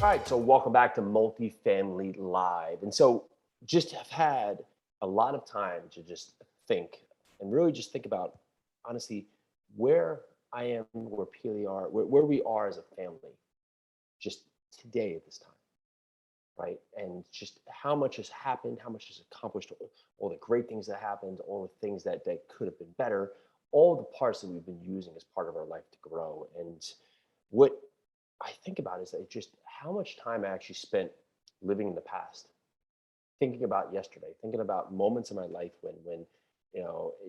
All right, so welcome back to Multifamily Live. And so just have had a lot of time to just think and really just think about honestly where I am, where PLE are, where we are as a family just today at this time, right? And just how much has happened, how much has accomplished, all the great things that happened, all the things that could have been better, all the parts that we've been using as part of our life to grow. And what I think about is that just how much time I actually spent living in the past, thinking about yesterday, thinking about moments in my life when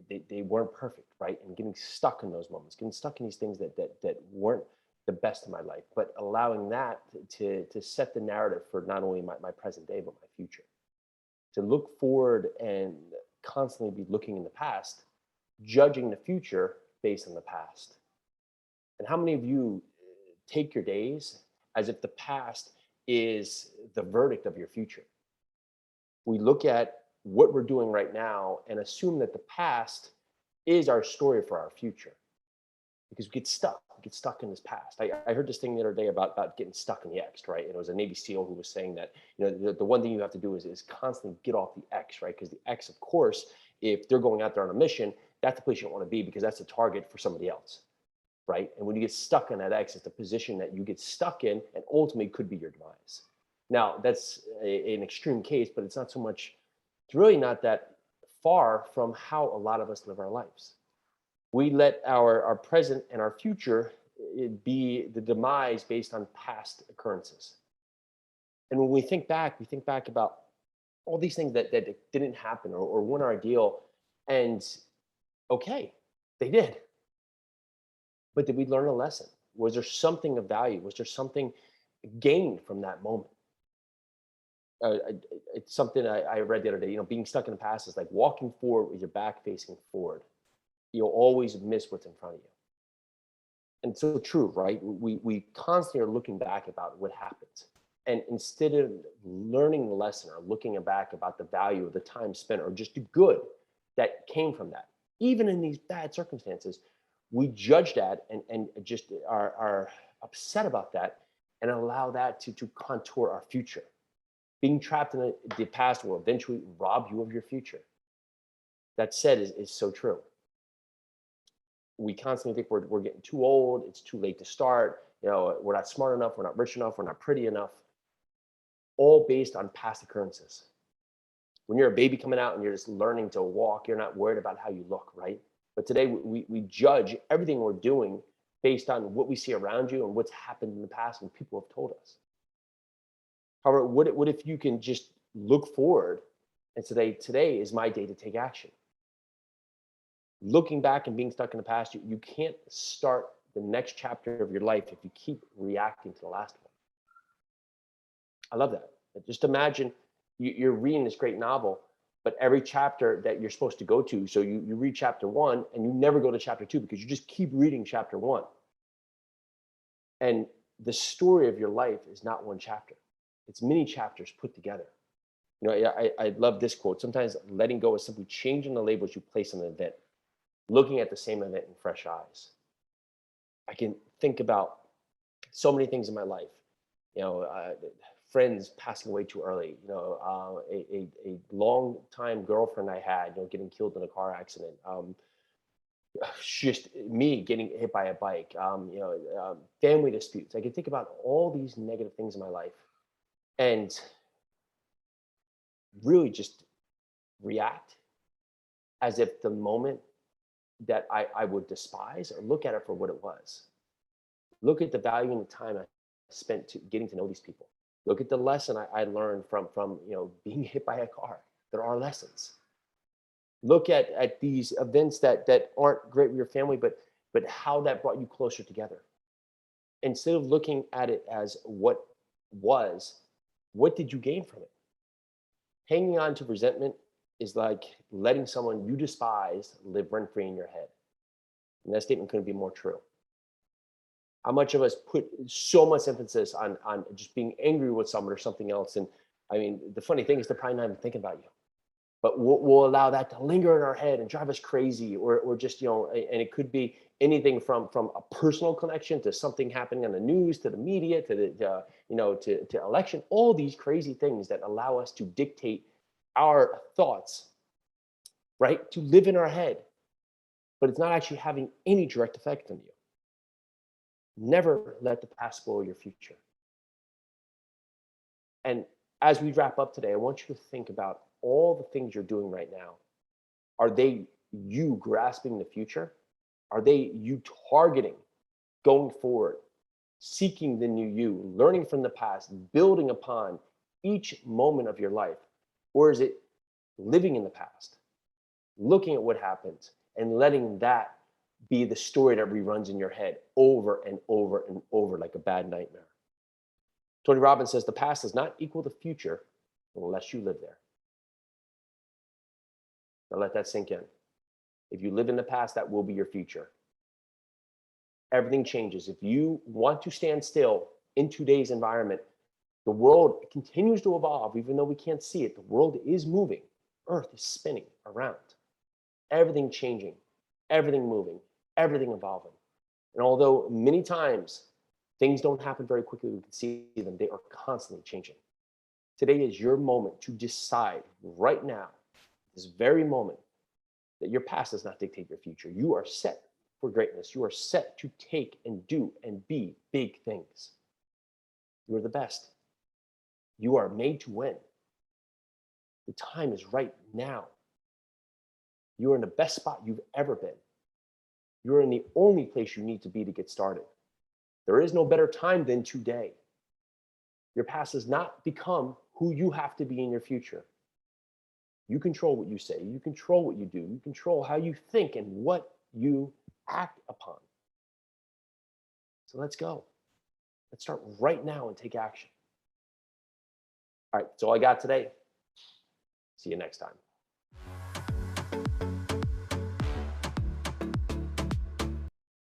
they weren't perfect, right? And getting stuck in those moments, getting stuck in these things that weren't the best of my life, but allowing that to set the narrative for not only my present day, but my future. To look forward and constantly be looking in the past, judging the future based on the past. And how many of you take your days as if the past is the verdict of your future? We look at what we're doing right now and assume that the past is our story for our future because we get stuck. We get stuck in this past. I heard this thing the other day about getting stuck in the X, right? And it was a Navy SEAL who was saying that the one thing you have to do is constantly get off the X, right? Because the X, of course, if they're going out there on a mission, that's the place you don't want to be because that's a target for somebody else, right? And when you get stuck in that X, it's a position that you get stuck in and ultimately could be your demise. Now, that's an extreme case, but it's not so much, it's really not that far from how a lot of us live our lives. We let our present and our future be the demise based on past occurrences. And when we think back about all these things that didn't happen or weren't our ideal. And okay, they did. But did we learn a lesson? Was there something of value? Was there something gained from that moment? It's something I read the other day. Being stuck in the past is like walking forward with your back facing forward. You'll always miss what's in front of you. And so true, right? We constantly are looking back about what happened. And instead of learning the lesson or looking back about the value of the time spent or just the good that came from that, even in these bad circumstances, we judge that and just are upset about that and allow that to contour our future. Being trapped in the past will eventually rob you of your future. That said is so true. We constantly think we're getting too old, it's too late to start, we're not smart enough, we're not rich enough, we're not pretty enough, all based on past occurrences. When you're a baby coming out and you're just learning to walk, you're not worried about how you look, right? But today we judge everything we're doing based on what we see around you and what's happened in the past and people have told us. However, what if you can just look forward and say, today is my day to take action? Looking back and being stuck in the past, you can't start the next chapter of your life if you keep reacting to the last one. I love that. Just imagine you're reading this great novel, but every chapter that you're supposed to go to, so you read chapter one and you never go to chapter two because you just keep reading chapter one. And the story of your life is not one chapter. It's many chapters put together. I love this quote. Sometimes letting go is simply changing the labels you place on an event, looking at the same event in fresh eyes. I can think about so many things in my life. Friends passing away too early. A long time girlfriend I had, getting killed in a car accident. Just me getting hit by a bike. Family disputes. I can think about all these negative things in my life, and really just react as if the moment that I would despise or look at it for what it was. Look at the value and the time I spent getting to know these people. Look at the lesson I learned from being hit by a car. There are lessons. Look at these events that aren't great with your family, but how that brought you closer together. Instead of looking at it as what was, what did you gain from it? Hanging on to resentment is like letting someone you despise live rent free in your head. And that statement couldn't be more true. How much of us put so much emphasis on just being angry with someone or something else? And I mean, the funny thing is they're probably not even thinking about you. but we'll allow that to linger in our head and drive us crazy, or just, and it could be anything from a personal connection to something happening on the news, to the media, to the to election, all these crazy things that allow us to dictate our thoughts, right? To live in our head, but it's not actually having any direct effect on you. Never let the past spoil your future. And as we wrap up today, I want you to think about all the things you're doing right now. Are they you grasping the future? Are they you targeting going forward, seeking the new you, learning from the past, building upon each moment of your life? Or is it living in the past, looking at what happened and letting that be the story that reruns in your head over and over and over like a bad nightmare? Tony Robbins says the past does not equal the future unless you live there. Now let that sink in. If you live in the past, that will be your future. Everything changes. If you want to stand still in today's environment, the world continues to evolve, even though we can't see it. The world is moving. Earth is spinning around. Everything changing, everything moving, everything evolving. And although many times things don't happen very quickly, we can see them, they are constantly changing. Today is your moment to decide right now, this very moment, that your past does not dictate your future. You are set for greatness. You are set to take and do and be big things. You are the best. You are made to win. The time is right now. You are in the best spot you've ever been. You're in the only place you need to be to get started. There is no better time than today. Your past does not become who you have to be in your future. You control what you say. You control what you do. You control how you think and what you act upon. So let's go. Let's start right now and take action. All right, that's all I got today. See you next time.